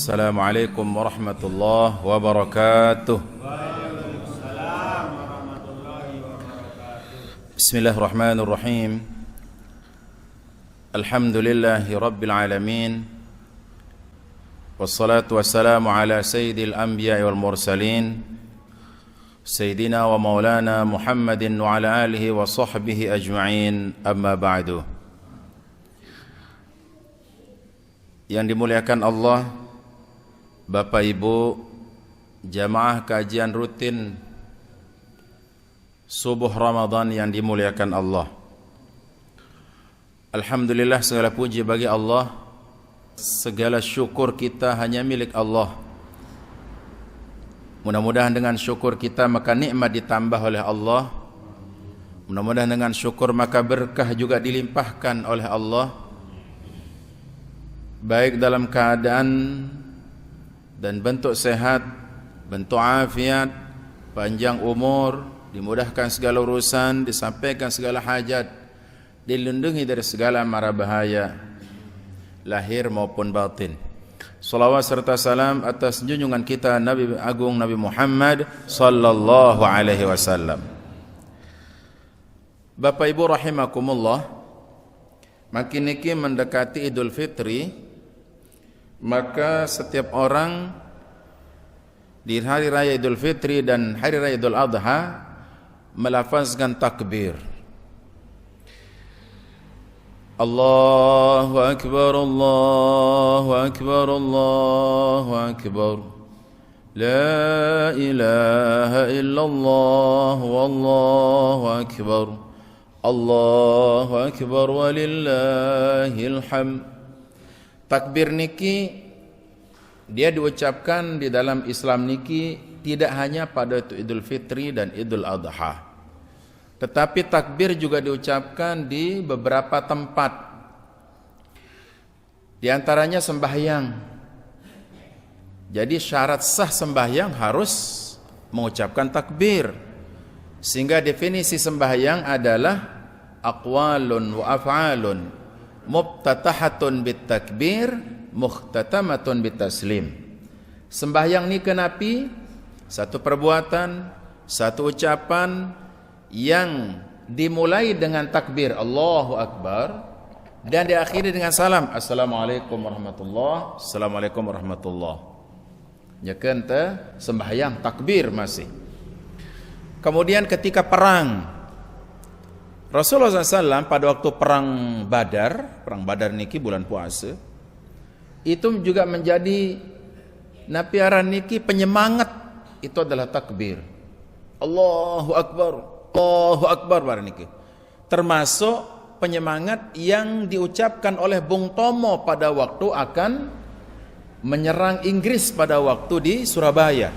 Assalamualaikum warahmatullahi wabarakatuh. Bismillahirrahmanirrahim. Alhamdulillahi rabbil alamin. Wassalatu wassalamu ala sayyidil anbiya'i wal mursalin Sayyidina wa maulana Muhammadin wa ala alihi wa sahbihi ajma'in. Amma ba'du. Yang dimuliakan Allah, Bapak Ibu jamaah kajian rutin subuh Ramadan yang dimuliakan Allah. Alhamdulillah, segala puji bagi Allah. Segala syukur kita hanya milik Allah. Mudah-mudahan dengan syukur kita maka nikmat ditambah oleh Allah. Mudah-mudahan dengan syukur maka berkah juga dilimpahkan oleh Allah, baik dalam keadaan dan bentuk sehat, bentuk afiat, panjang umur, dimudahkan segala urusan, disampaikan segala hajat, dilindungi dari segala mara bahaya lahir maupun batin. Salawat serta salam atas junjungan kita Nabi Agung Nabi Muhammad sallallahu alaihi wasallam. Bapak Ibu rahimakumullah, makin niki mendekati Idul Fitri, maka setiap orang di hari raya Idul Fitri dan hari raya Idul Adha melafazkan takbir. Allahu Akbar, Allahu Akbar, Allahu Akbar. La ilaha illallah, wallahu akbar. Allahu Akbar walillahil hamd. Takbir niki dia diucapkan di dalam Islam niki tidak hanya pada Idul Fitri dan Idul Adha, tetapi takbir juga diucapkan di beberapa tempat. Di antaranya sembahyang. Jadi syarat sah sembahyang harus mengucapkan takbir. Sehingga definisi sembahyang adalah aqwalun wa af'alun mubtatahatun bitakbir mukhtatamatun bitaslim. Sembahyang ni kenapi satu perbuatan, satu ucapan yang dimulai dengan takbir Allahu Akbar dan diakhiri dengan salam Assalamualaikum warahmatullahi. Assalamualaikum warahmatullahi. Nyakeun teh sembahyang takbir masih. Kemudian ketika perang, Rasulullah SAW pada waktu perang Badar niki bulan puasa, itu juga menjadi napiaran niki penyemangat, itu adalah takbir. Allahu Akbar, Allahu Akbar bar niki. Termasuk penyemangat yang diucapkan oleh Bung Tomo pada waktu akan menyerang Inggris pada waktu di Surabaya.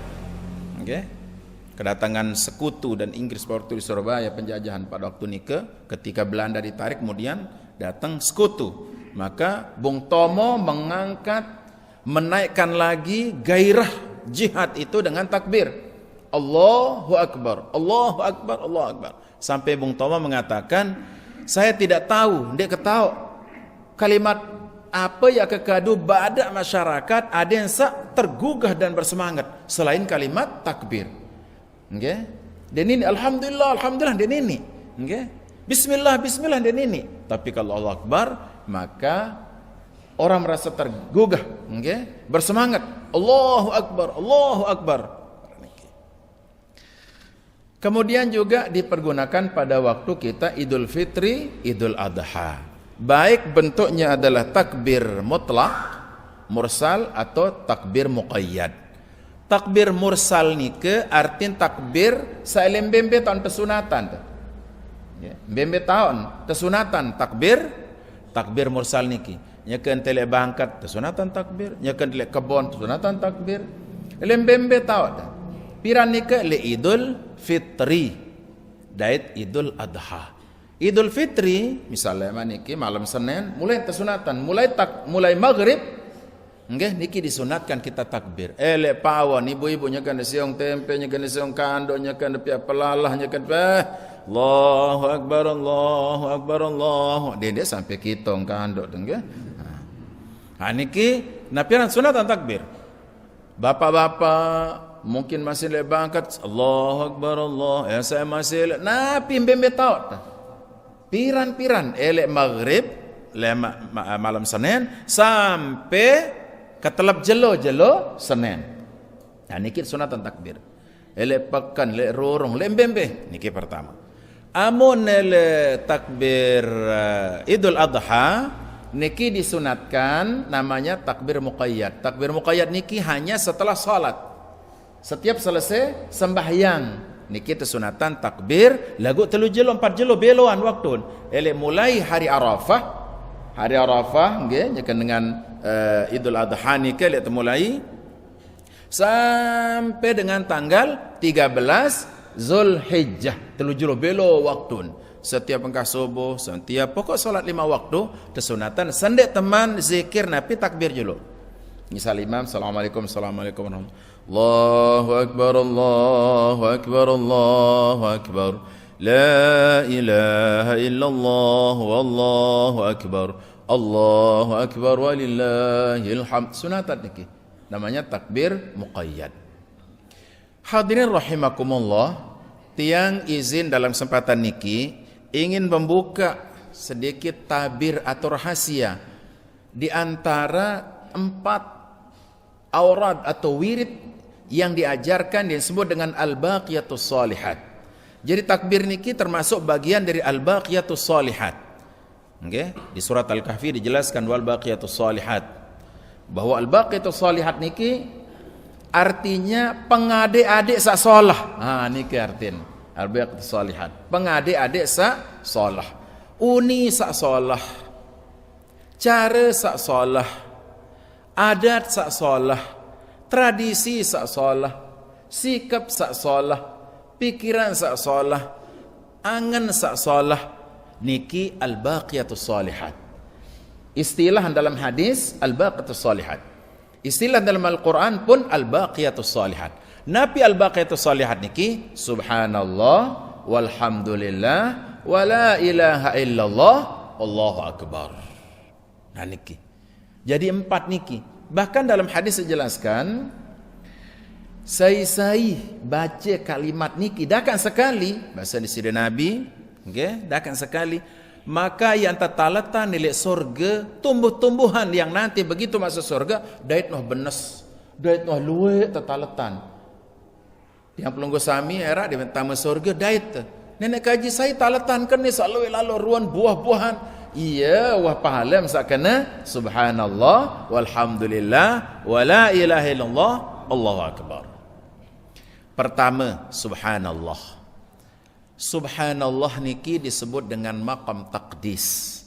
Okay? Kedatangan sekutu dan Inggris pada waktu di Surabaya, penjajahan pada waktu nike, ketika Belanda ditarik kemudian datang sekutu. Maka Bung Tomo menaikkan lagi gairah jihad itu dengan takbir Allahu Akbar, Allahu Akbar, Allahu Akbar. Sampai Bung Tomo mengatakan, saya tidak tahu, dia ketahu kalimat apa yang kekadu badak masyarakat ada yang tergugah dan bersemangat selain kalimat takbir. Okay? Dan ini alhamdulillah, alhamdulillah dan ini. Okay? Bismillah, bismillah dan ini. Tapi kalau Allah Akbar, maka orang merasa tergugah, okay? Bersemangat. Allahu Akbar, Allahu Akbar. Kemudian juga dipergunakan pada waktu kita Idul Fitri, Idul Adha. Baik bentuknya adalah takbir mutlak, mursal atau takbir muqayyad. Takbir mursal nike artin takbir saelem bembe tahun pesunatan. Ya, bembe tahun tesunatan takbir mursal niki. Nyekeun tele bangkat tesunatan takbir, nyekeun tele kebon tesunatan takbir. Elem bembe tahun. Piran nike le Idul Fitri dait Idul Adha. Idul Fitri misalnya niki malam Senin mulai tesunatan, mulai maghrib. Nggih niki disunatkan kita takbir. Elek pawon ibu-ibu nyekan siung tempe, nyekan siung kando, nyekan pia pelalah, nyekan Allahu Akbar, Allahu Akbar, Allahu. Dia sampai kitong kando nggih. Ha niki napian sunatan takbir. Bapak-bapak mungkin masih lebar angkat Allahu Akbar Allah. Ya saya masih napi bembe tahu. Piran-piran elek maghrib malam Senin sampai ketelap jelo Senin. Nah niki sunatan takbir. Elek pekan, elek rorong, elek bembe niki pertama. Amun elek takbir Idul Adha niki disunatkan namanya takbir muqayyad. Takbir muqayyad niki hanya setelah salat. Setiap selesai sembahyang niki sunatan takbir lagu 3 jelo 4 jelo beloan waktu. Elek mulai hari Arafah. Hari Arafah nggih dengan Idul Adha niki elek mulai sampai dengan tanggal 13 Zulhijjah 3 jelo belo waktu. Setiap engkau subuh, setiap pokok solat 5 waktu kesunatan sendek teman zikir napi takbir julu. Misal imam assalamualaikum Allahu akbar Allahu akbar Allahu akbar la ilaha illallah wallahu akbar walillahil hamd. Sunatan niki namanya takbir muqayyad. Hadirin rahimakumullah, tiang izin dalam kesempatan niki ingin membuka sedikit tabir atau rahasia di antara 4 aurad atau wirid yang diajarkan yang disebut dengan al-baqiyatus shalihat. Jadi takbir niki termasuk bagian dari al-baqiyatus shalihat. Okay? Di surat Al-Kahfi dijelaskan wal baqiyatus shalihat bahwa al-baqiyatus shalihat niki artinya pengadik-adik sak solah. Niki artinya al-baqiyatus shalihat. Pengadik-adik sak solah. Uni sak solah. Cara sak solah. Adat sak solah. Tradisi sak solah. Sikap sak solah. Pikiran sak solah. Angan sak solah. Niki al-baqiyatus shalihat. Istilah dalam hadis al-baqiyatus shalihat. Istilah dalam Al-Quran pun al-baqiyatus shalihat. Napi al-baqiyatus shalihat niki subhanallah walhamdulillah wala ilaha illallah Allahu akbar. Nah niki. Jadi 4 niki. Bahkan dalam hadis dijelaskan sai baca kalimat niki dakan sekali bahasa di sini Nabi, okay? Dakan sekali maka yang tatalatan nilai surga tumbuh-tumbuhan yang nanti begitu masuk surga dait noh benes dait noh luwe tatalatan yang pelunggu sami era di tamu surga dait nenek kaji saya talatan kan ni selalu lalu ruan buah-buahan iya wah pahala sakana subhanallah walhamdulillah wala ilaha illallah Allahu akbar. Pertama subhanallah. Subhanallah niki disebut dengan maqam taqdis,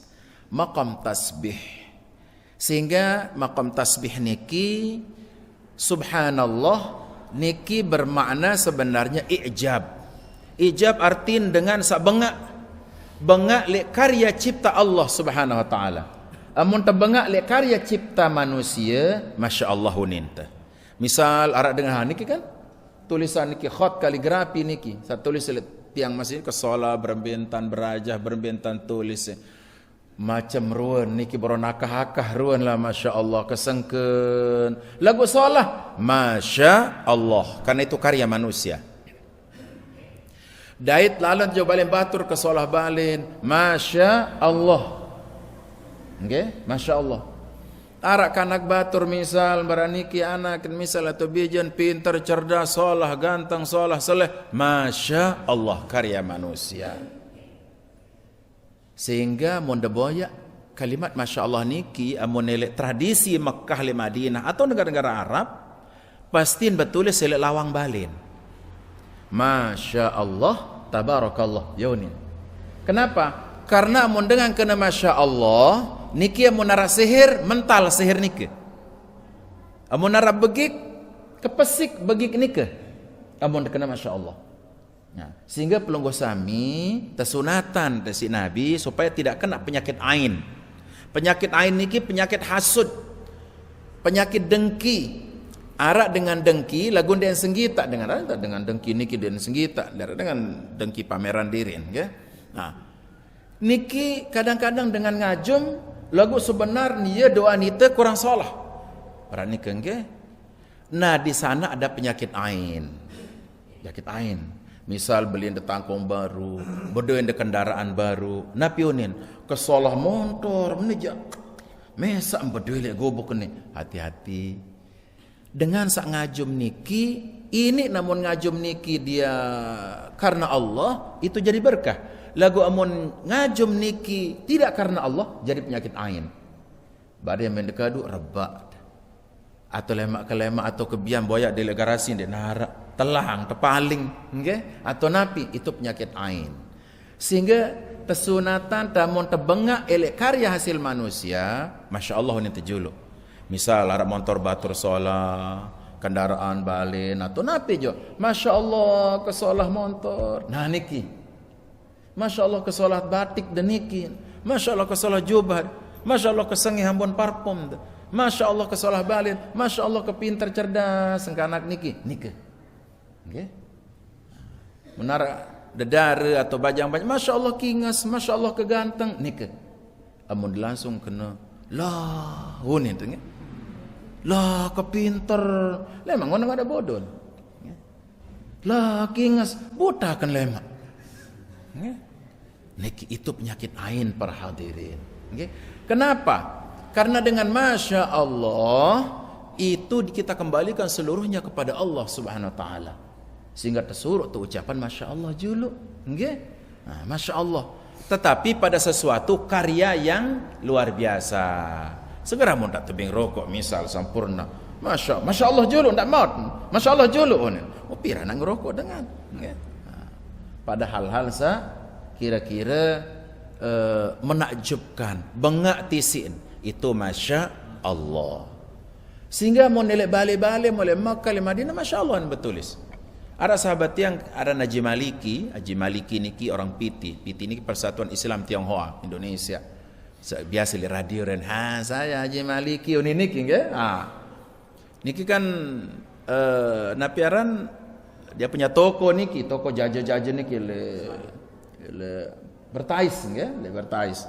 maqam tasbih. Sehingga maqam tasbih niki subhanallah niki bermakna sebenarnya ijab. Ijab artin dengan sak bengak le karya cipta Allah Subhanahu wa taala. Amun terbengak le karya cipta manusia, masya-Allah ninta. Misal arak dengan niki kan tulisan niki khat kaligrafi niki, saya tulis tiang masjid ke sola berbentan berajah berbentan tulis macam ruan niki beronakah-akah ruan lah masya Allah kesengken lagu solah masya Allah karena itu karya manusia. Dait lalan jo balen batur ke solah balen masya Allah. Okay? Masya Allah. Arak kanak batur misal baraniki anak misal atau bijan pintar cerdas solah ganteng solah soleh masya Allah karya manusia. Sehingga monda boya kalimat masya Allah niki amun elek tradisi Mekah le Madinah atau negara-negara Arab pastiin betul selek lawang balen masya Allah tabarakallah yaunin. Kenapa? Karena amun dengan kena masya Allah niki amun nara sihir mental sihir niki. Amun nara begik kepesik begik niki. Amun kena masya Allah. Nah, sehingga pelungguh sami tersunatan dari Nabi supaya tidak kena penyakit ain. Penyakit ain niki penyakit hasud, penyakit dengki. Arak dengan dengki lagun dengan senggita dengan dengki niki dengan senggita dengan dengki pameran diri, okay? Nah, niki kadang-kadang dengan ngajum lagu sebenarnya doa nita kurang salah. Para niki, okay? Nah, di sana ada penyakit ain. Penyakit ain. Misal beliin tangkong baru, bedoin kendaraan baru, napionin kesolah motor, menejak. Mesak bedoin gobok ni. Hati-hati. Dengan sak ngajum niki, ini namun ngajum niki dia karena Allah, itu jadi berkah. Lagu amun ngajum niki tidak karena Allah, jadi penyakit ain. Badai mendekadu rebak. Atau lemak kelemak atau kebiam boyak di garasi di narak telang tepaling, okay? Atau napi, itu penyakit ain. Sehingga tesunatan tamun tebengak elek karya hasil manusia, masya Allah ini terjuluk. Misal harap motor batur solah, kendaraan balin atau napi jo, masya Allah kesolah motor, nah niki, masya Allah kesolah batik dan niki, masya Allah kesolah jubah, masya Allah kesengi hambon parfum. Masya Allah kesolah balin, masya Allah kepintar cerdas, sengkanak niki, okay? Menara dedara atau bajang-bajang, masya Allah kingas, masya Allah keganteng, niki. Amun langsung kena, lah, ini tu, lah kepintar, lemang mana ada bodoh, lah kingas, buta kan lemak, niki itu penyakit ain para hadirin, okay? Kenapa? Karena dengan masya Allah itu kita kembalikan seluruhnya kepada Allah Subhanahu Wa Taala, sehingga tersuruh tu ucapan masya Allah julu, okay? Nah, masya Allah. Tetapi pada sesuatu karya yang luar biasa, segera mau tak tebing rokok misal sempurna, masya Allah julu tak maut, masya Allah julu, oh pira nang rokok dengan, okay? Nah, pada hal-hal kira-kira menakjubkan, bengak tisin. Itu masya Allah. Sehingga mau nilai balik-balik, mulai Makkah, Madinah, masya Allah bertulis. Ada sahabat yang ada Haji Maliki niki orang Piti niki Persatuan Islam Tionghoa Indonesia. Biasa di radio dan saya Haji Maliki ini niki nggih. Niki kan napiaran dia punya toko niki, toko jaja-jaja niki le bertais nggih, le bertais.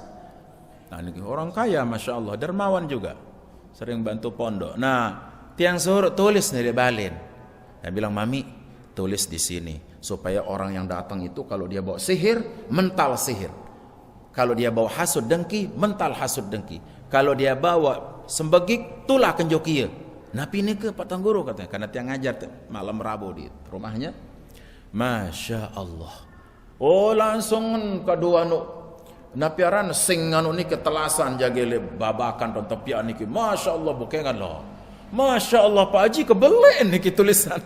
Nah, ini orang kaya, masya Allah, dermawan juga, sering bantu pondok. Nah, tiang suruh tulis nih balin. Dia bilang, mami, tulis di sini supaya orang yang datang itu kalau dia bawa sihir, mental sihir. Kalau dia bawa hasud dengki, mental hasud dengki. Kalau dia bawa sembegik, tulah kenjokia. Napi ini ke Pak Tangguru katanya, karena tiang ngajar malam Rabu di rumahnya. Masya Allah. Oh, langsung kedua napiaran sing anu ni ketelasan jagele babakan don tepian niki, masya Allah bukengan loh, masya Allah Pak Haji kebelen niki tulisan.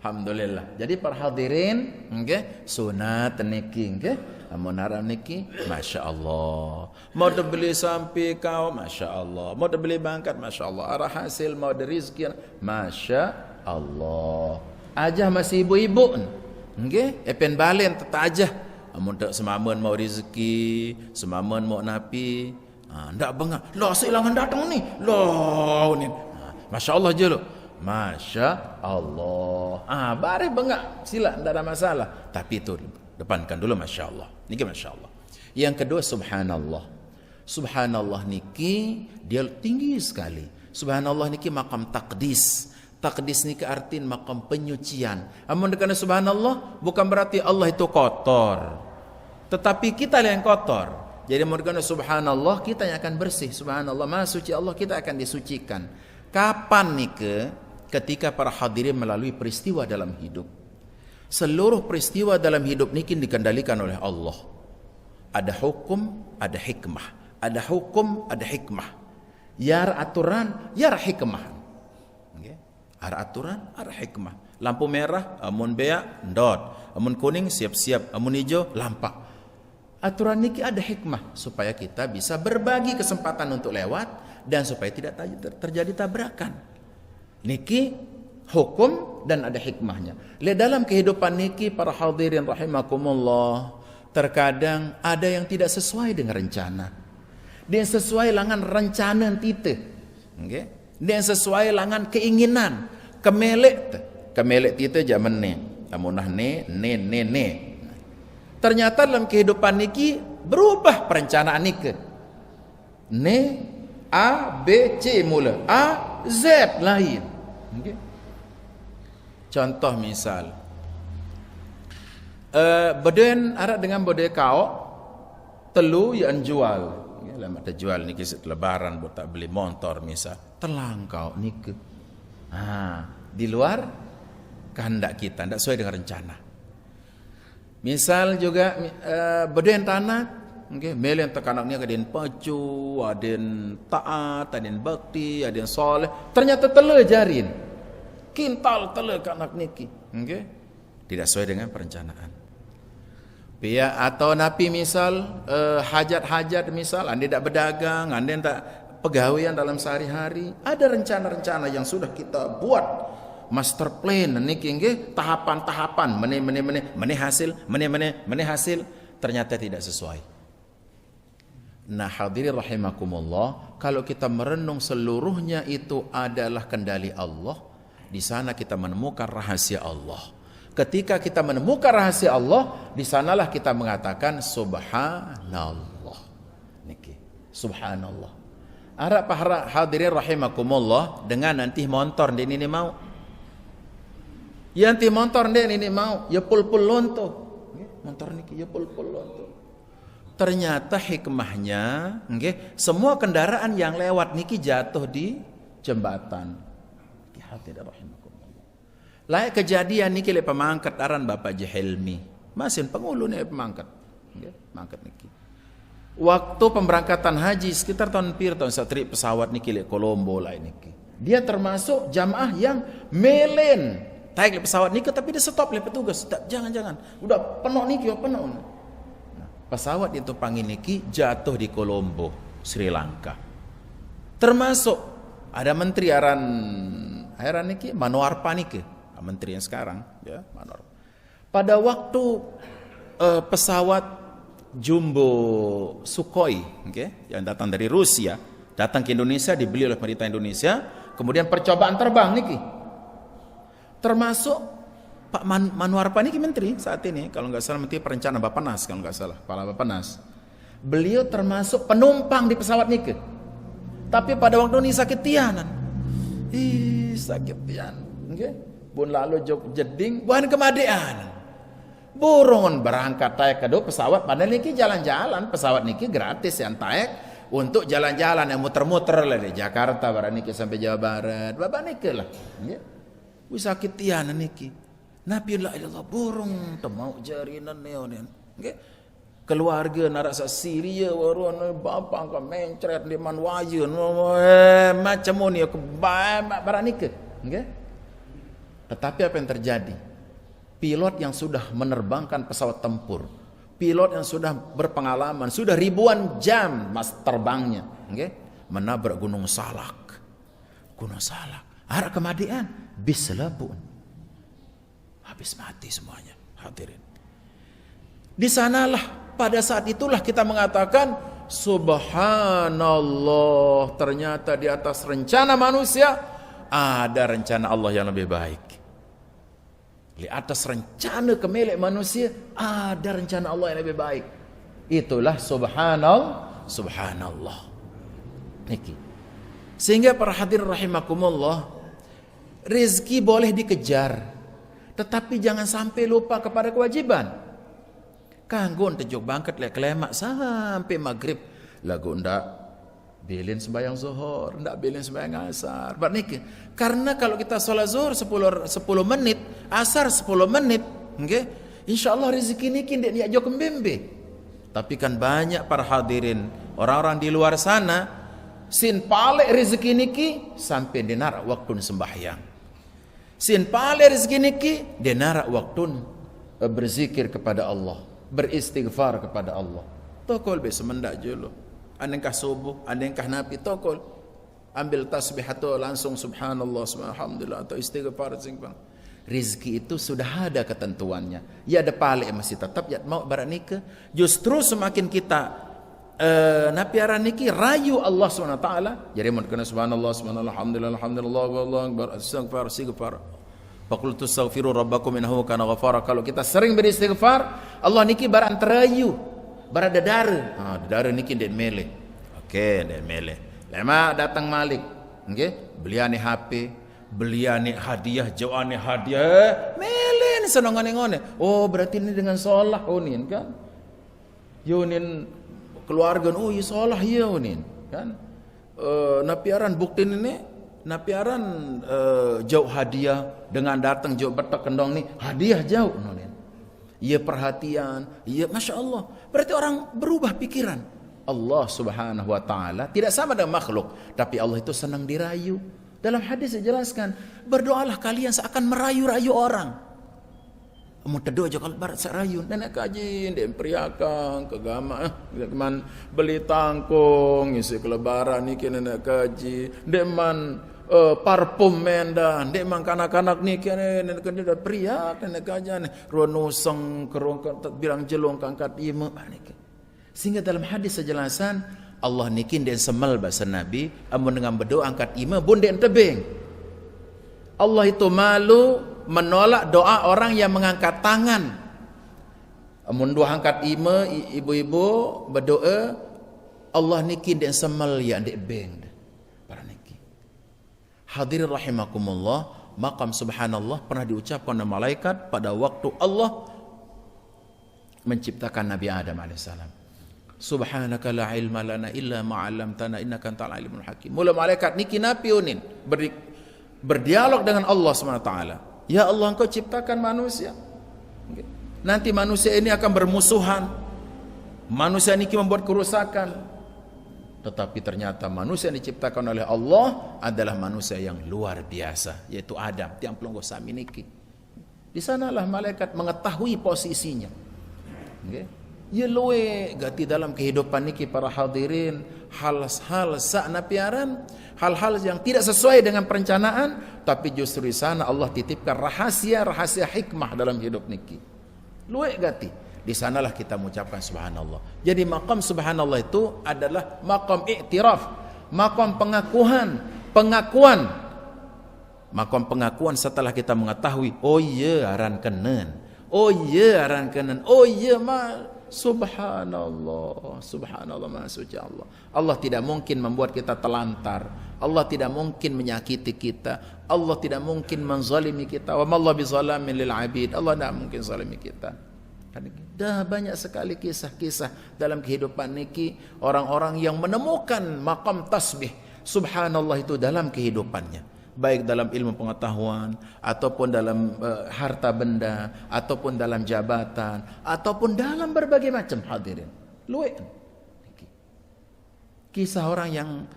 Alhamdulillah. Jadi para hadirin, okay, sunat niki, okay, amunara niki, masya Allah. Mau dibeli sampai kau, masya Allah. Mau dibeli bangkat, masya Allah. Arah hasil mau dari rezeki, masya Allah. Ajah masih ibu-ibu, okay, epen balen tetajah. Amun tak semamun mau rezeki, semamun mau napi, ndak bengak. Lah silangan datang ni. Lah ni. Masya Allah je lo. Masya Allah. Bare bengak sila ndak ada masalah. Tapi itu depankan dulu masya Allah. Niki masya Allah. Yang kedua subhanallah. Subhanallah niki dia tinggi sekali. Subhanallah niki makam takdis. Takdis niki artin makam penyucian. Amun dekana subhanallah bukan berarti Allah itu kotor. Tetapi kita yang kotor. Jadi mengatakan subhanallah kita yang akan bersih. Subhanallah maha suci Allah kita akan disucikan. Kapan nih ketika para hadirin melalui peristiwa dalam hidup. Seluruh peristiwa dalam hidup ini dikendalikan oleh Allah. Ada hukum, ada hikmah. Ada hukum, ada hikmah. Yar aturan, yar hikmah. Okay. Ada aturan, ada hikmah. Lampu merah, amun bea, ndot. Amun kuning, siap-siap. Amun hijau, lampak. Aturan niki ada hikmah supaya kita bisa berbagi kesempatan untuk lewat dan supaya tidak terjadi tabrakan. Niki hukum dan ada hikmahnya. Lihat dalam kehidupan niki para hadirin rahimakumullah, terkadang ada yang tidak sesuai dengan rencana. Dia sesuai dengan rencana kita. Okay? Dia sesuai dengan keinginan. Kemelek kita zaman ni. Amunah ne. Ternyata dalam kehidupan niki berubah perencanaan niki. Ne A B C mula A Z lain. Okay. Contoh misal, beden arak dengan beden kau telu yang jual. Lama tak jual ni kisah lebaran buat tak beli motor misal. Telang kau ni ke. Di luar kehendak kita, tidak sesuai dengan rencana. Misal juga beden tanah, okay, melen tekanak ni ada yang pacu, ada yang taat, ada yang bakti, ada yang soleh. Ternyata telah jarin. Kintal telah kanak niki, okay? Tidak sesuai dengan perencanaan. Pihak atau napi misal hajat-hajat misal, anda tak berdagang, anda tak pegawaian dalam sehari-hari, ada rencana-rencana yang sudah kita buat. Master plan niki nggih tahapan-tahapan mene hasil ternyata tidak sesuai. Nah, hadirin rahimakumullah, kalau kita merenung seluruhnya itu adalah kendali Allah, di sana kita menemukan rahasia Allah. Ketika kita menemukan rahasia Allah, di sanalah kita mengatakan subhanallah. Niki, subhanallah. Harap hadirin rahimakumullah, dengan nanti motor ini mau. Yang ti motor ini mau, ya pul-pul lonto. Motor niki ya pul-pul lonto. Ternyata hikmahnya, okay, semua kendaraan yang lewat niki jatuh di jembatan. Hadirin rahimakumullah. Layak kejadian niki le pemangkat aran Bapak Jahilmi. Masin pengulu ni pemangkat. Okay, mangkat niki. Waktu pemberangkatan haji sekitar tahun satri pesawat niki le Kolombo lah niki. Dia termasuk jamaah yang melen. Taik le pesawat niki tapi dia stop le petugas. Jangan. Udah penuh niki, penuh. Nah, pesawat itu panggil niki jatuh di Kolombo, Sri Lanka. Termasuk ada menteri aran niki Manoarpa niki, menteri yang sekarang ya, Manoarpa. Pada waktu pesawat jumbo Sukhoi, okay, yang datang dari Rusia, datang ke Indonesia, dibeli oleh pemerintah Indonesia, kemudian percobaan terbang niki. Termasuk Pak Manoarpa niki menteri saat ini, kalau nggak salah menteri perencanaan Bappenas, kalau nggak salah, kepala Bappenas. Beliau termasuk penumpang di pesawat niki. Tapi pada waktu ini sakit tianan. Sakit tianan. Okay? Bun lalu jok jeding, bukan kemadean. Burungan berangkat taek ke pesawat, padahal niki jalan-jalan, pesawat niki gratis yang taek untuk jalan-jalan yang muter-muter lah di Jakarta, barang niki sampai Jawa Barat, bapak niki lah. Okay? Wis sakit tianan niki. Nabi la ilallah burung temau jarinan neonen. Okay? Keluarga narasa Syria waruan bapak ka mencret di manwayeun macam ni ke barang niki. Okay? Tetapi apa yang terjadi? Pilot yang sudah menerbangkan pesawat tempur, pilot yang sudah berpengalaman, sudah ribuan jam mas terbangnya, okay? Menabrak Gunung Salak. Gunung Salak. Arah kematian, bis selapun. Habis mati semuanya, hadirin. Di sanalah, pada saat itulah kita mengatakan, subhanallah, ternyata di atas rencana manusia, ada rencana Allah yang lebih baik. Di atas rencana kemilik manusia, ada rencana Allah yang lebih baik. Itulah subhanallah. Niki. Sehingga para hadirin rahimakumullah, rezeki boleh dikejar, tetapi jangan sampai lupa kepada kewajiban. Kanggon tejuk bangkat le kelemak sampai maghrib lagu ndak bilin sembahyang zuhur, ndak bilin sembahyang asar. Niki. Karena kalau kita sholat zuhur 10 menit, asar 10 menit, okay? Insyaallah rezeki niki ndak diajak kembembe. Tapi kan banyak para hadirin, orang-orang di luar sana sin pale rezeki niki sampai denar waktu sembahyang. Sin pale rezeki niki denar waktu berzikir kepada Allah, beristighfar kepada Allah. Tokol be semendak jelo. Andengkah subuh, andengkah napi tokol. Ambil tasbih atau langsung subhanallah, alhamdulillah atau istighfar singpang. Rizki itu sudah ada ketentuannya. Ya ada pale masih tetap ya mau barang nikah. Justru semakin kita napi aran niki rayu Allah SWT, jadi mun kena subhanallah alhamdulillah wallahu akbar istighfar faqultu astaghfiru rabbakum innahu kana ghafara. Kalau kita sering beristighfar, Allah niki barang terayu barada dara. Dara niki den mele. Okey, den mele. Lama datang Malik, okey, beliani HP, beliane hadiah, jauane hadiah, melen senengane ngone. Oh, berarti ini dengan solah unin kan. Yunin keluarga, oh iya solah iya unin kan. Napiaran bukti ini, napiaran jauh hadiah dengan datang jauh betak kendong nih, hadiah jauh nonin. Iya perhatian, iya masya Allah. Berarti orang berubah pikiran. Allah subhanahu wa ta'ala tidak sama dengan makhluk, tapi Allah itu senang dirayu. Dalam hadis dijelaskan, berdoalah kalian seakan merayu-rayu orang. Mau teduh aja kalau barat serayu, nenek kaji, ndek periakang, kegama, man beli tangkung, isi kelebaran niki nenek kaji, ndek man parfum menda, ndek man kanak-kanak niki nenek kaji dah periak, nenek kaji nih, ruang nuseng, kerong bilang jelong kangkat ima, niki. Sehingga dalam hadis sejelasan Allah niki den semal bahasa Nabi amun dengan berdoa angkat ima bun den tebing. Allah itu malu menolak doa orang yang mengangkat tangan. Amun doa angkat ima ibu-ibu berdoa Allah niki den semal ya dek beng. Para niki. Hadirin rahimakumullah, maqam subhanallah pernah diucapkan oleh malaikat pada waktu Allah menciptakan Nabi Adam alaihissalam. Subhanaka la ilma lana illa ma 'allamtana innaka antal alimul hakim. Mula malaikat niki napiunin berdialog dengan Allah SWT. Ya Allah, engkau ciptakan manusia. Nanti manusia ini akan bermusuhan. Manusia niki membuat kerusakan. Tetapi ternyata manusia yang diciptakan oleh Allah adalah manusia yang luar biasa, yaitu Adam, tiang pelungguh sami niki. Di sanalah malaikat mengetahui posisinya. Ya luwe gati dalam kehidupan niki para hadirin, hal-hal sakna piaran, hal-hal yang tidak sesuai dengan perencanaan, tapi justru di sana Allah titipkan rahasia hikmah dalam hidup niki. Luwe gati, di sanalah kita mengucapkan subhanallah. Jadi maqam subhanallah itu adalah maqam i'tiraf, maqam pengakuan. Maqam pengakuan setelah kita mengetahui, oh iya aran kenen, oh iya aran kenen, oh iya ma subhanallah, subhanallah, maha suci Allah. Allah tidak mungkin membuat kita telantar. Allah tidak mungkin menyakiti kita. Allah tidak mungkin menzalimi kita. Wa ma Allah bizalamin lil abid. Allah tidak mungkin zalimi kita. Dah banyak sekali kisah-kisah dalam kehidupan niki orang-orang yang menemukan maqam tasbih subhanallah itu dalam kehidupannya. Baik dalam ilmu pengetahuan, ataupun dalam harta benda, ataupun dalam jabatan, ataupun dalam berbagai macam hadirin. Luwe. Kisah orang yang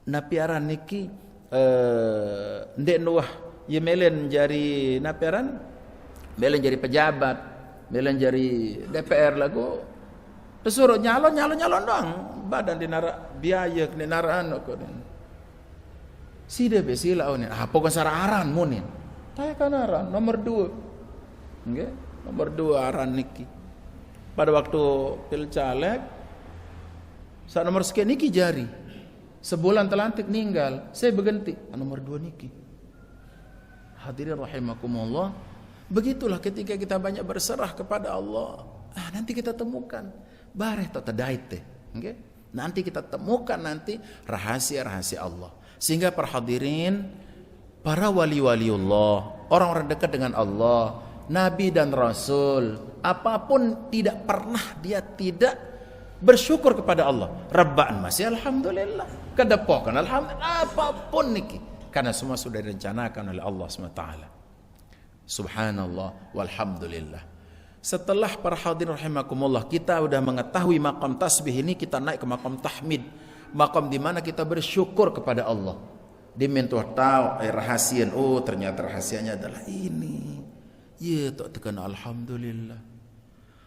napiaran niki ndek nuah ye melen jari napiaran, melen jari pejabat, melen jari DPR lagu. Disuruh nyalon doang, badan dinara biaya kendaraan kok. Sida besila onin, pokok sararan munin. Taya kan aran nomor 2. Nggih, nomor 2 aran niki. Pada waktu pilcaleg saat nomor sekian niki jari. Sebulan telantik ninggal, saya berganti nomor 2 niki. Hadirin rahimakumullah, begitulah ketika kita banyak berserah kepada Allah. Nanti kita temukan bareh tak terdait teh. Nggih. Nanti kita temukan nanti rahasia-rahasia Allah. Sehingga para hadirin, para wali-waliullah, orang-orang dekat dengan Allah, Nabi dan Rasul, apapun tidak pernah dia tidak bersyukur kepada Allah. Rabbaan masih alhamdulillah, kedepokan alhamdulillah, apapun niki, karena semua sudah direncanakan oleh Allah SWT. Subhanallah walhamdulillah. Setelah para hadirin rahimakumullah, kita sudah mengetahui maqam tasbih ini, kita naik ke maqam tahmid. Maqam di mana kita bersyukur kepada Allah. Diminta tahu rahasia. Oh, ternyata rahasianya adalah ini. Ya, tak tekan alhamdulillah.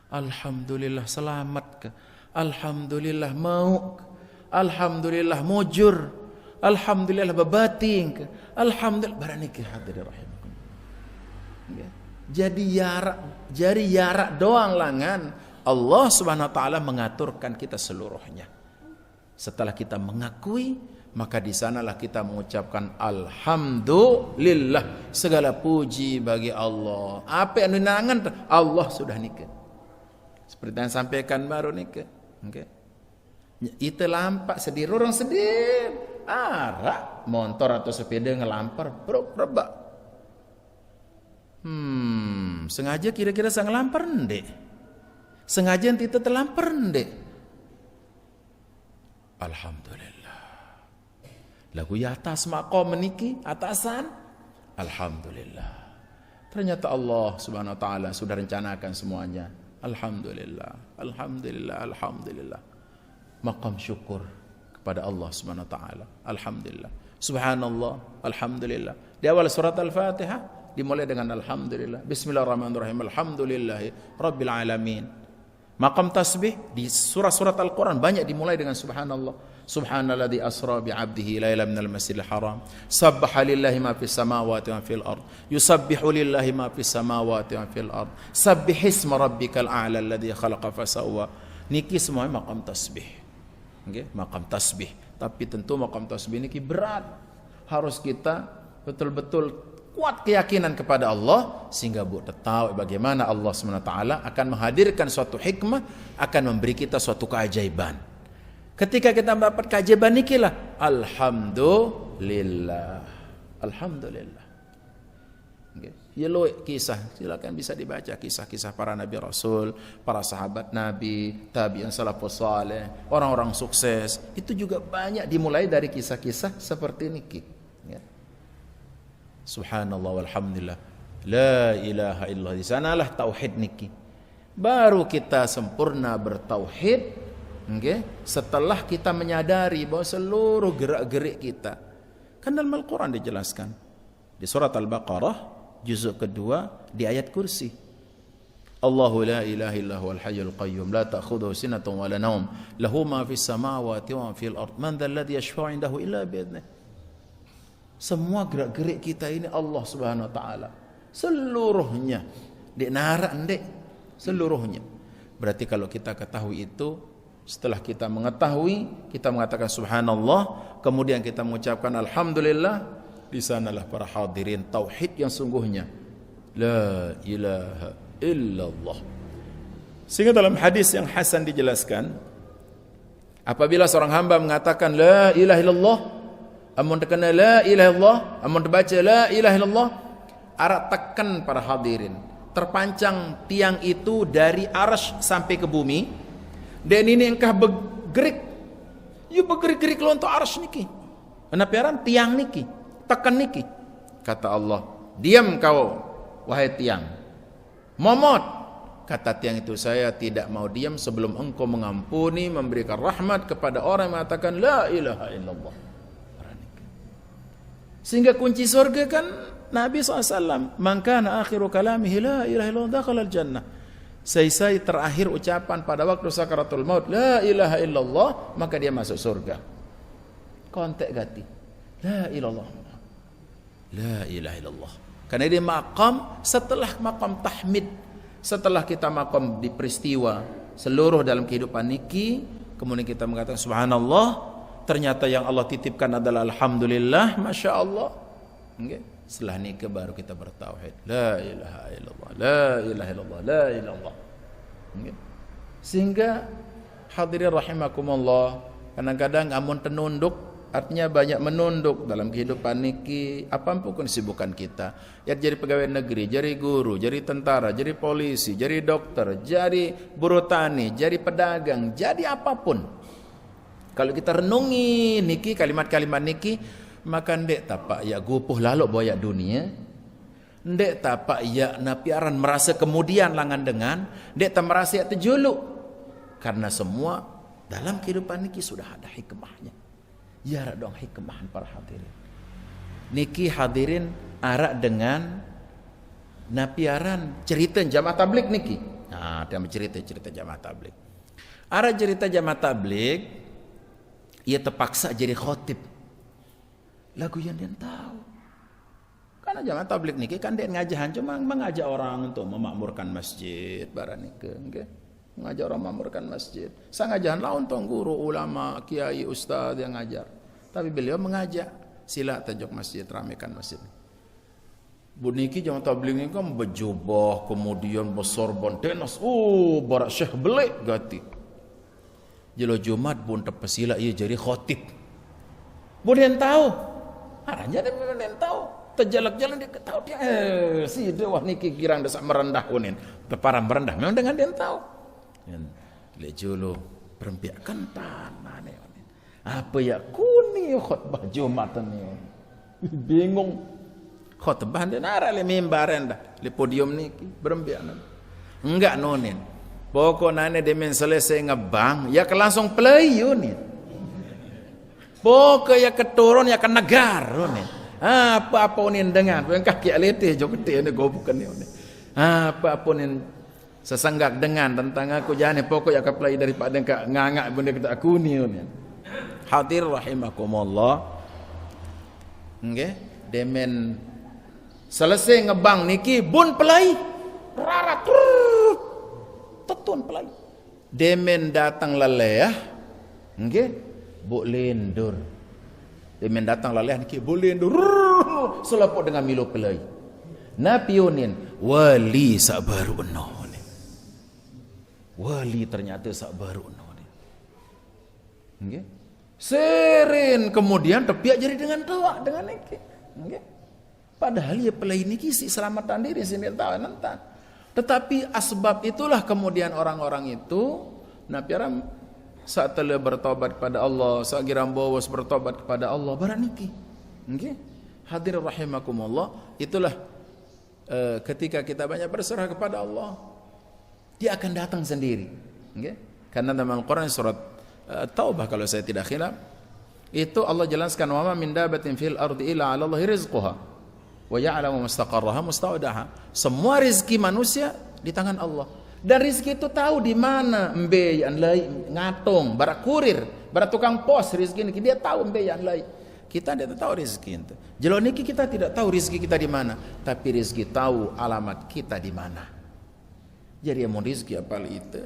Alhamdulillah selamat ke. Alhamdulillah mau. Alhamdulillah mujur. Alhamdulillah bebating ke. Alhamdulillah baraniki hadirin rahimakumullah. Jadi yarak doang langan. Allah Subhanahu wa taala mengaturkan kita seluruhnya. Setelah kita mengakui, maka di sanalah kita mengucapkan alhamdulillah, segala puji bagi Allah. Apa yang dinangan Allah sudah nikah. Seperti yang sampaikan baru nikah. Okay. Itu lampak sedih, orang sedih. Arak motor atau sepeda ngelampar, rebak. Sengaja kira-kira sang ngelampar ndek. Sengaja itu terlampar ndek. Alhamdulillah. Lagu ya atas makom meniki atasan. Alhamdulillah. Ternyata Allah Subhanahu wa taala sudah rencanakan semuanya. Alhamdulillah. Alhamdulillah. Alhamdulillah. Maqam syukur kepada Allah Subhanahu wa taala. Alhamdulillah. Subhanallah. Alhamdulillah. Di awal surat Al-Fatihah dimulai dengan alhamdulillah. Bismillahirrahmanirrahim. Alhamdulillahi rabbil alamin. Maqam tasbih di surah-surat Al-Quran banyak dimulai dengan subhanallah. Subhanalladzi asra bi 'abdihi lailan minal masjidil haram. Sabbaha lillahi ma fis samawati wa fil ard. Yusabbihu lillahi ma fis samawati wa fil ard. Sabbihisma rabbikal a'la alladzi khalaqa fasawwa. Niki semua maqam tasbih. Okay? Maqam tasbih. Tapi tentu maqam tasbih niki berat. Harus kita betul-betul kuat keyakinan kepada Allah sehingga tahu bagaimana Allah SWT akan menghadirkan suatu hikmah, akan memberi kita suatu keajaiban. Ketika kita mendapat keajaiban nikilah alhamdulillah. Alhamdulillah. Okay. Ya lo kisah, silakan bisa dibaca kisah-kisah para nabi rasul, para sahabat nabi, tabi'in salafus saleh, orang-orang sukses. Itu juga banyak dimulai dari kisah-kisah seperti niki. Ya. Subhanallah walhamdulillah la ilaha illallah. Di sanalah tauhid niki. Baru kita sempurna bertauhid, okay? Setelah kita menyadari bahwa seluruh gerak-gerik kita. Kan dalam Al-Quran dijelaskan di surat Al-Baqarah juzuk kedua di ayat kursi. Allahu la ilaha illa huwal hayyul qayyum la ta'khudhuhu sinatun wa la nawm lahu ma fis samawati wa fil ard man dhal ladzi yashfa'u 'indahu illa bi idhnihi. Semua gerak-gerik kita ini Allah Subhanahu wa taala. Seluruhnya. Dek narak ndek. Seluruhnya. Berarti kalau kita ketahui itu, setelah kita mengetahui, kita mengatakan subhanallah, kemudian kita mengucapkan alhamdulillah, di sanalah para hadirin tauhid yang sungguhnya. La ilaha illallah. Sehingga dalam hadis yang hasan dijelaskan, apabila seorang hamba mengatakan la ilaha illallah, amun terkena la ilaha illallah, amun terbaca la ilaha illallah, arak tekan para hadirin, terpancang tiang itu dari arsy sampai ke bumi, dan ini engkah bergerik, you bergerik-gerik lontok arsy niki, enapiaran tiang niki, tekan niki, kata Allah, diam kau wahai tiang, momot, kata tiang itu, saya tidak mau diam sebelum engkau mengampuni, memberikan rahmat kepada orang yang mengatakan la ilaha illallah. Sehingga kunci surga kan Nabi SAW, man kana akhiru kalamihi la ilaha illallah dakhala al-jannah. Selesai terakhir ucapan pada waktu sakaratul maut la ilaha illallah, maka dia masuk surga. Kontek gati la ilallah, la ilaha illallah. Karena dia maqam setelah maqam tahmid, setelah kita maqam di peristiwa seluruh dalam kehidupan niki, kemudian kita mengatakan subhanallah, ternyata yang Allah titipkan adalah alhamdulillah, masya Allah. Okay. Setelah nikah baru kita bertauhid. La ilaha illallah, la ilaha illallah, la ilaha illallah. Okay. Sehingga hadirin rahimakumullah, kadang-kadang amun tenunduk, artinya banyak menunduk dalam kehidupan niki, apapun kesibukan kita. Ya jadi pegawai negeri, jadi guru, jadi tentara, jadi polisi, jadi dokter, jadi buruh tani, jadi pedagang, jadi apapun. Kalau kita renungi niki kalimat-kalimat niki, maka ndek tapak ya gupuh lalu boyak dunia, ndek tapak ya napiaran merasa kemudian langan dengan, ndek tak merasa ya terjuluk, karena semua dalam kehidupan niki sudah ada hikmahnya. Ya arak dong hikmahan para hadirin. Niki hadirin arak dengan napiaran cerita jamaah tabligh niki. Nah, dia cerita jamaah tabligh. Arak cerita jamaah tabligh, ia terpaksa jadi khotib. Lagu yang dia tahu. Karena jamaah tabligh niki kan dia ngajahan cuma mengajak orang untuk memakmurkan masjid barang niki, okay? Mengajak orang memakmurkan masjid. Sang ngajahan lah untuk guru, ulama, kiai, ustaz yang ngajar. Tapi beliau mengajak, sila tajuk masjid, ramaikan masjid. Buniki jamaah tabligh ini kan berjubah, kemudian bersorban tenas, barak syekh belik gati. Jelo Jumat pun tepesila ia jadi khotib. Boleh tahu. Arahnya dia memang tahu. Terjalak-jalan dia tahu dia si dia wah niki kirang desak merendah kunin. Teparan merendah memang dengan dia tahu. Le jolo perempiakan tanah ni. Apa ya kuni khutbah Jumat ni. Bingung. Khutbah dia nara le mimbaran dah. Le podium niki berempiakan. Enggak nonin. Pokoknya dia men selesai ngebang ya ke langsung play unit. Pokoknya keturun ya ke negara nih. Apa unin dengan kaki letih jo gede ni go bukan ni. Apa unin sesenggak dengan tentang aku jangan pokok ya ke play daripada engkak ngangak benda kita aku ni. Hadir rahimakumullah. Nggih, demen selesai ngebang niki bun play. Rarat tetun pelai. Demen datang leleh, nggih, buk lendur. Demen datang leleh niki buk lendur. Selaput dengan milo pelai. Napionin wali sak baru eno ni. Wali ternyata sak baru eno ni. Nggih. Seren kemudian tepiak jadi dengan tawa dengan niki. Nggih. Padahal ya pelai niki si selamatan diri sini tahu nanti. Tetapi asbab itulah kemudian orang-orang itu napiaram saat telah bertobat kepada Allah, saat giram bawas bertobat kepada Allah baraniki. Nggih. Hadirin rahimakumullah, itulah ketika kita banyak berserah kepada Allah, dia akan datang sendiri. Nggih. Karena dalam Al-Qur'an surat Taubah kalau saya tidak khilaf, itu Allah jelaskan wa ma min dabatin fil ardi illa 'ala Allahi rizquha. Wa ya'lamu mustaqarraha mustaudaha. Semua rezeki manusia di tangan Allah. Dan rezeki itu tahu di mana embe yang lain ngatung, barak kurir, barak tukang pos rezeki niki dia tahu embe yang lain. Kita tidak tahu rezeki itu. Jelo niki kita tidak tahu rezeki kita di mana, tapi rezeki tahu alamat kita di mana. Jadi mau rezeki apa itu?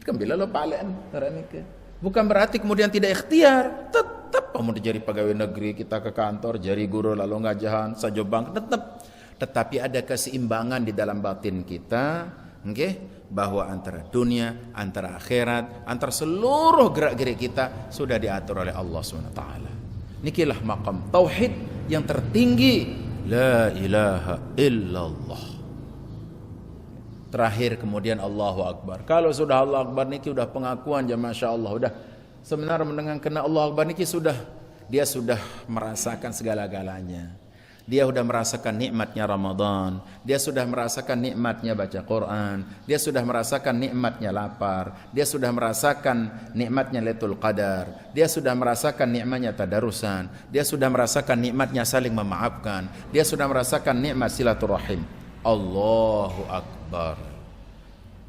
Kan bila lo palen niki. Bukan berarti kemudian tidak ikhtiar, tetap mau jadi pegawai negeri kita ke kantor, jadi guru lalu ngajahan, sajobang tetap. Tetapi ada keseimbangan di dalam batin kita, okay? Bahwa antara dunia, antara akhirat, antara seluruh gerak-gerik kita sudah diatur oleh Allah SWT. Nikilah maqam tauhid yang tertinggi, la ilaha illallah. Terakhir kemudian Allahu Akbar. Kalau sudah Allah Akbar niki sudah pengakuan ya Masya Allah. Sudah sebenarnya mendengar kena Allah Akbar niki dia sudah merasakan segala-galanya. Dia sudah merasakan nikmatnya Ramadan. Dia sudah merasakan nikmatnya baca Quran. Dia sudah merasakan nikmatnya lapar. Dia sudah merasakan nikmatnya Lailatul Qadar. Dia sudah merasakan nikmatnya tadarusan. Dia sudah merasakan nikmatnya saling memaafkan. Dia sudah merasakan nikmat silaturahim. Allahu Akbar.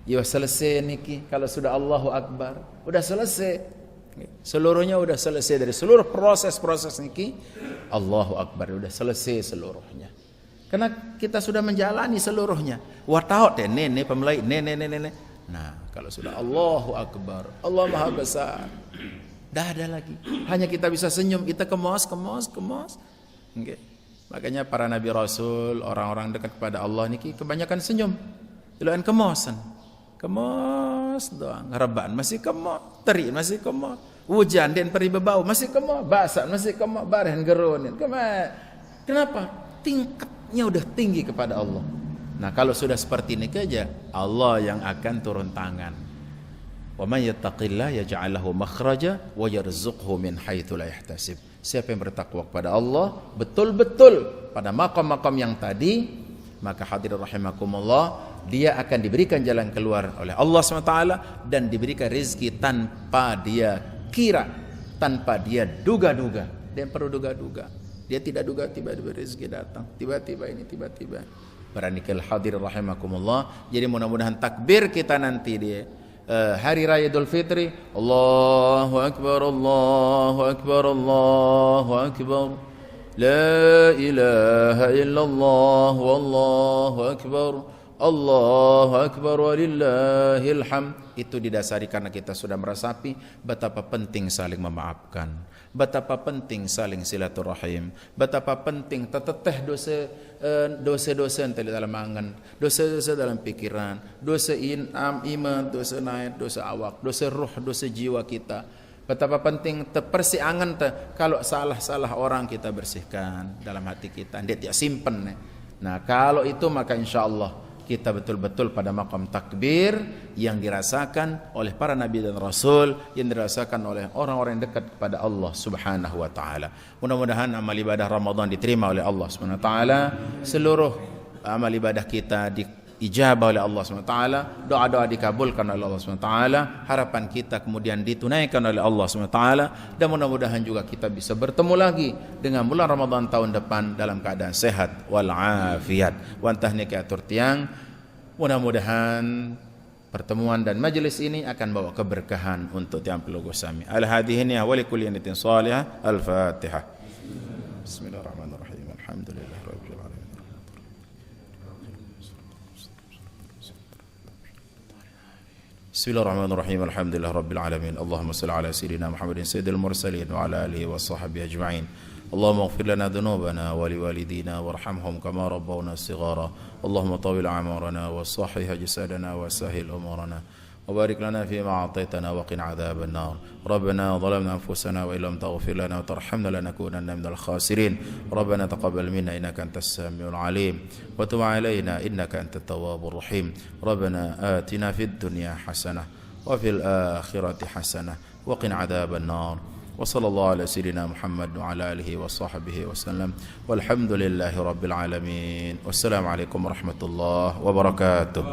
Ya selesai niki. Kalau sudah Allahu Akbar, udah selesai. Seluruhnya udah selesai dari seluruh proses-proses niki. Allahu Akbar udah selesai seluruhnya. Karena kita sudah menjalani seluruhnya. Wataut deh nene pemelai nene. Nah, kalau sudah Allahu Akbar, Allah Maha Besar. Dah ada lagi. Hanya kita bisa senyum, kita kemos. Okay. Makanya para nabi rasul, orang-orang dekat kepada Allah niki kebanyakan senyum. Iluan kemosan. Kemos doang, reban masih kemos, teri masih kemos. Hujan dan peri bebau masih kemos, basah masih kemos, baren geronin. Kenapa? Tingkatnya udah tinggi kepada Allah. Nah, kalau sudah seperti ini saja, Allah yang akan turun tangan. Wa may yattaqillah yaj'al lahu makhraja wa yarzuqhu min haitsu la yahtasib. Siapa yang bertakwa kepada Allah betul-betul pada maqam-maqam yang tadi, maka hadirin rahimakumullah, dia akan diberikan jalan keluar oleh Allah SWT dan diberikan rezeki tanpa dia kira, tanpa dia duga-duga. Dia perlu duga-duga. Dia tidak duga tiba-tiba rezeki datang, tiba-tiba ini tiba-tiba. Baranikal hadirin rahimakumullah. Jadi mudah-mudahan takbir kita nanti dia hari raya Idul Fitri, Allahu Akbar, Allahu Akbar, Allahu Akbar, la ilaha illallah, wallahu akbar, Allahu Akbar walillahil hamd. Itu didasari karena kita sudah merasapi betapa penting saling memaafkan, betapa penting saling silaturahim, betapa penting teteh dosa-dosa dalam angan, dosa-dosa dalam pikiran, dosa iman, dosa naik, dosa awak, dosa ruh, dosa jiwa kita. Betapa penting terpersi angan kalau salah-salah orang kita bersihkan dalam hati kita, dia tidak simpen. Nah, kalau itu maka insyaallah kita betul-betul pada maqam takbir yang dirasakan oleh para nabi dan rasul, yang dirasakan oleh orang-orang yang dekat kepada Allah Subhanahu wa taala. Mudah-mudahan amal ibadah Ramadan diterima oleh Allah Subhanahu wa taala, seluruh amal ibadah kita diijabah oleh Allah Subhanahu wa taala, doa-doa dikabulkan oleh Allah Subhanahu wa taala, harapan kita kemudian ditunaikan oleh Allah Subhanahu wa taala, dan mudah-mudahan juga kita bisa bertemu lagi dengan bulan Ramadan tahun depan dalam keadaan sehat wal afiat. Wa tahnika turtiang, mudah-mudahan pertemuan dan majelis ini akan bawa keberkahan untuk tiang pelugah sami. Al-hadihini wa likulli niyatin salihah. Al-Fatihah. Bismillahirrahmanirrahim. Alhamdulillahirabbil alamin. Bismillahirrahmanirrahim. Alhamdulillahirabbil alamin. Allahumma shalli ala sayyidina Muhammadin sayyidil mursalin wa ala alihi wa sahbihi ajma'in. اللهم اغفر لنا ذنوبنا ولوالدينا وارحمهم كما ربونا صغارا. اللهم طول أعمارنا وصحح جسادنا وسهل أمورنا وبارك لنا فيما أعطيتنا وقنا عذاب النار. ربنا ظلمنا أنفسنا وإن لم تغفر لنا وترحمنا لنكونن من الخاسرين. ربنا تقبل منا إنك أنت السميع العليم وتب علينا إنك أنت التواب الرحيم. ربنا آتنا في الدنيا حسنة وفي الآخرة حسنة وقنا عذاب النار. وصلى الله على سيدنا محمد وعلى آله وصحبه وسلم والحمد لله رب العالمين. والسلام عليكم ورحمة الله وبركاته.